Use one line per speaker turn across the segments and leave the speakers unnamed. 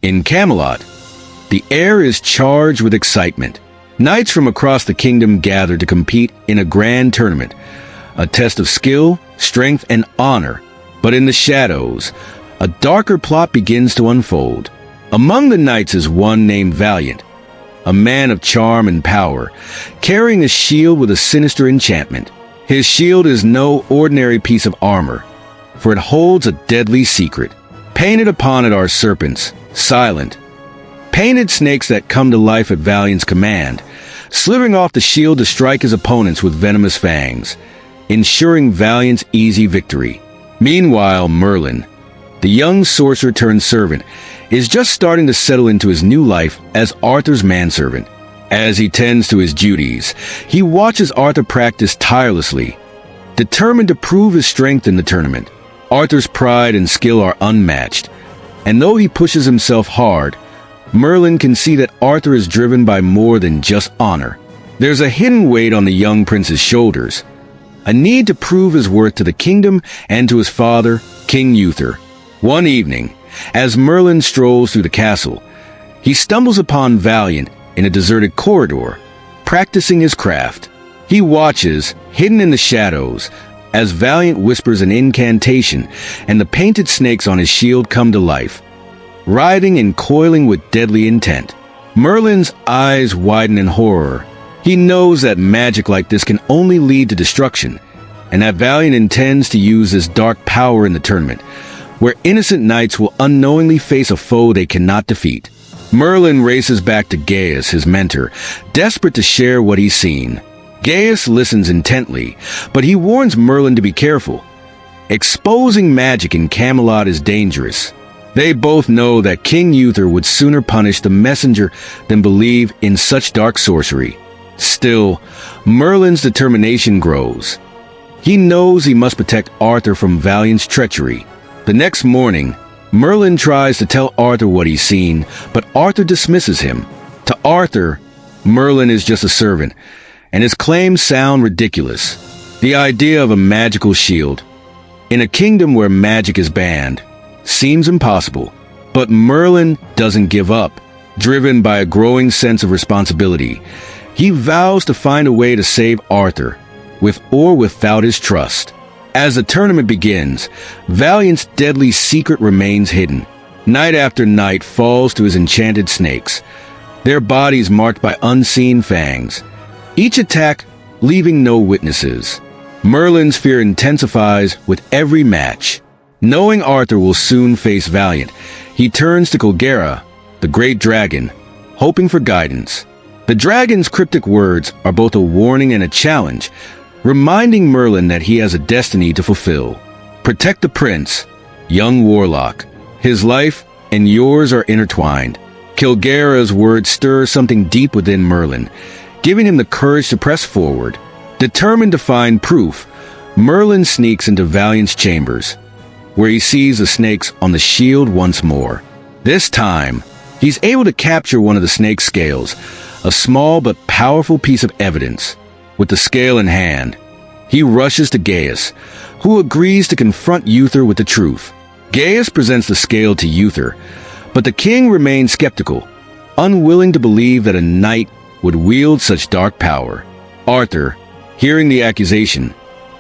In Camelot, the air is charged with excitement. Knights from across the kingdom gather to compete in a grand tournament, a test of skill, strength, and honor. But in the shadows, a darker plot begins to unfold. Among the knights is one named Valiant, a man of charm and power, carrying a shield with a sinister enchantment. His shield is no ordinary piece of armor, for it holds a deadly secret. Painted upon it are serpents, silent, painted snakes that come to life at Valiant's command, slithering off the shield to strike his opponents with venomous fangs, ensuring Valiant's easy victory. Meanwhile, Merlin, the young sorcerer-turned-servant, is just starting to settle into his new life as Arthur's manservant. As he tends to his duties, he watches Arthur practice tirelessly, determined to prove his strength in the tournament. Arthur's pride and skill are unmatched, and though he pushes himself hard, Merlin can see that Arthur is driven by more than just honor. There's a hidden weight on the young prince's shoulders, a need to prove his worth to the kingdom and to his father, King Uther. One evening, as Merlin strolls through the castle, he stumbles upon Valiant in a deserted corridor, practicing his craft. He watches, hidden in the shadows, as Valiant whispers an incantation and the painted snakes on his shield come to life, writhing and coiling with deadly intent. Merlin's eyes widen in horror. He knows that magic like this can only lead to destruction, and that Valiant intends to use this dark power in the tournament, where innocent knights will unknowingly face a foe they cannot defeat. Merlin races back to Gaius, his mentor, desperate to share what he's seen. Gaius listens intently, but he warns Merlin to be careful. Exposing magic in Camelot is dangerous. They both know that King Uther would sooner punish the messenger than believe in such dark sorcery. Still, Merlin's determination grows. He knows he must protect Arthur from Valiant's treachery. The next morning, Merlin tries to tell Arthur what he's seen, but Arthur dismisses him. To Arthur, Merlin is just a servant, and his claims sound ridiculous. The idea of a magical shield, in a kingdom where magic is banned, seems impossible. But Merlin doesn't give up. Driven by a growing sense of responsibility, he vows to find a way to save Arthur, with or without his trust. As the tournament begins, Valiant's deadly secret remains hidden. Night after night falls to his enchanted snakes, their bodies marked by unseen fangs, each attack leaving no witnesses. Merlin's fear intensifies with every match. Knowing Arthur will soon face Valiant, he turns to Colgera, the great dragon, hoping for guidance. The dragon's cryptic words are both a warning and a challenge, reminding Merlin that he has a destiny to fulfill. Protect the prince, young warlock. His life and yours are intertwined. Colgera's words stir something deep within Merlin, giving him the courage to press forward. Determined to find proof, Merlin sneaks into Valiant's chambers, where he sees the snakes on the shield once more. This time, he's able to capture one of the snake's scales, a small but powerful piece of evidence. With the scale in hand, he rushes to Gaius, who agrees to confront Uther with the truth. Gaius presents the scale to Uther, but the king remains skeptical, unwilling to believe that a knight would wield such dark power. Arthur, hearing the accusation,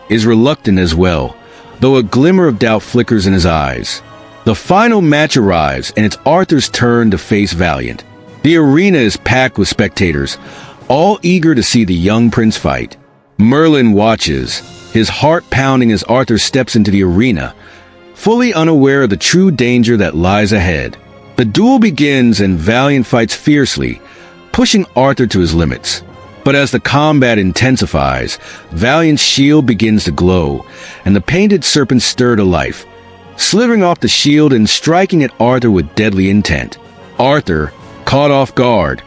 is reluctant as well, though a glimmer of doubt flickers in his eyes. The final match arrives, and it's Arthur's turn to face Valiant. The arena is packed with spectators, all eager to see the young prince fight. Merlin watches, his heart pounding as Arthur steps into the arena, fully unaware of the true danger that lies ahead. The duel begins and Valiant fights fiercely, pushing Arthur to his limits. But as the combat intensifies, Valiant's shield begins to glow, and the painted serpents stir to life, slithering off the shield and striking at Arthur with deadly intent. Arthur, caught off guard,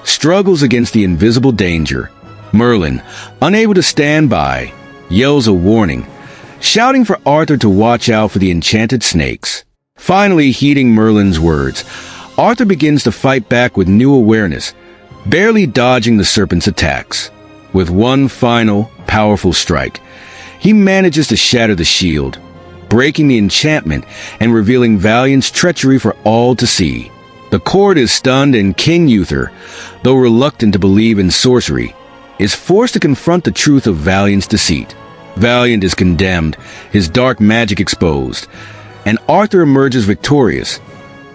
struggles against the invisible danger. Merlin, unable to stand by, yells a warning, shouting for Arthur to watch out for the enchanted snakes. Finally, heeding Merlin's words, Arthur begins to fight back with new awareness, barely dodging the serpent's attacks. With one final, powerful strike, he manages to shatter the shield, breaking the enchantment and revealing Valiant's treachery for all to see. The court is stunned, and King Uther, though reluctant to believe in sorcery, is forced to confront the truth of Valiant's deceit. Valiant is condemned, his dark magic exposed, and Arthur emerges victorious,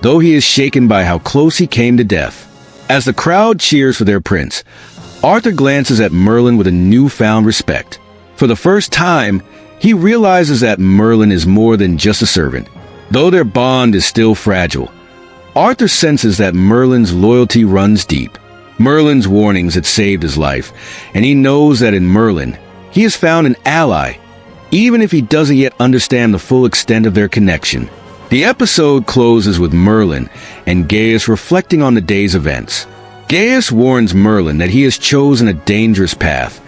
though he is shaken by how close he came to death. As the crowd cheers for their prince, Arthur glances at Merlin with a newfound respect. For the first time, he realizes that Merlin is more than just a servant. Though their bond is still fragile, Arthur senses that Merlin's loyalty runs deep. Merlin's warnings had saved his life, and he knows that in Merlin, he has found an ally, even if he doesn't yet understand the full extent of their connection. The episode closes with Merlin and Gaius reflecting on the day's events. Gaius warns Merlin that he has chosen a dangerous path,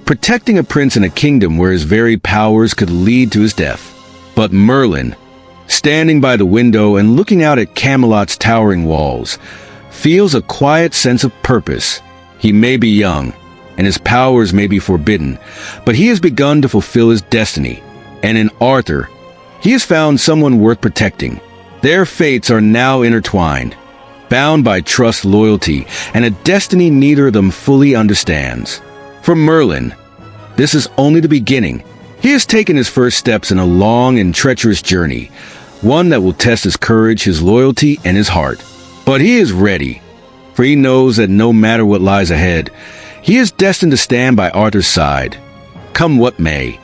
protecting a prince in a kingdom where his very powers could lead to his death. But Merlin, standing by the window and looking out at Camelot's towering walls, feels a quiet sense of purpose. He may be young, and his powers may be forbidden, but he has begun to fulfill his destiny, and in Arthur, he has found someone worth protecting. Their fates are now intertwined, bound by trust, loyalty, and a destiny neither of them fully understands. For Merlin, this is only the beginning. He has taken his first steps in a long and treacherous journey, one that will test his courage, his loyalty, and his heart. But he is ready, for he knows that no matter what lies ahead, he is destined to stand by Arthur's side, come what may.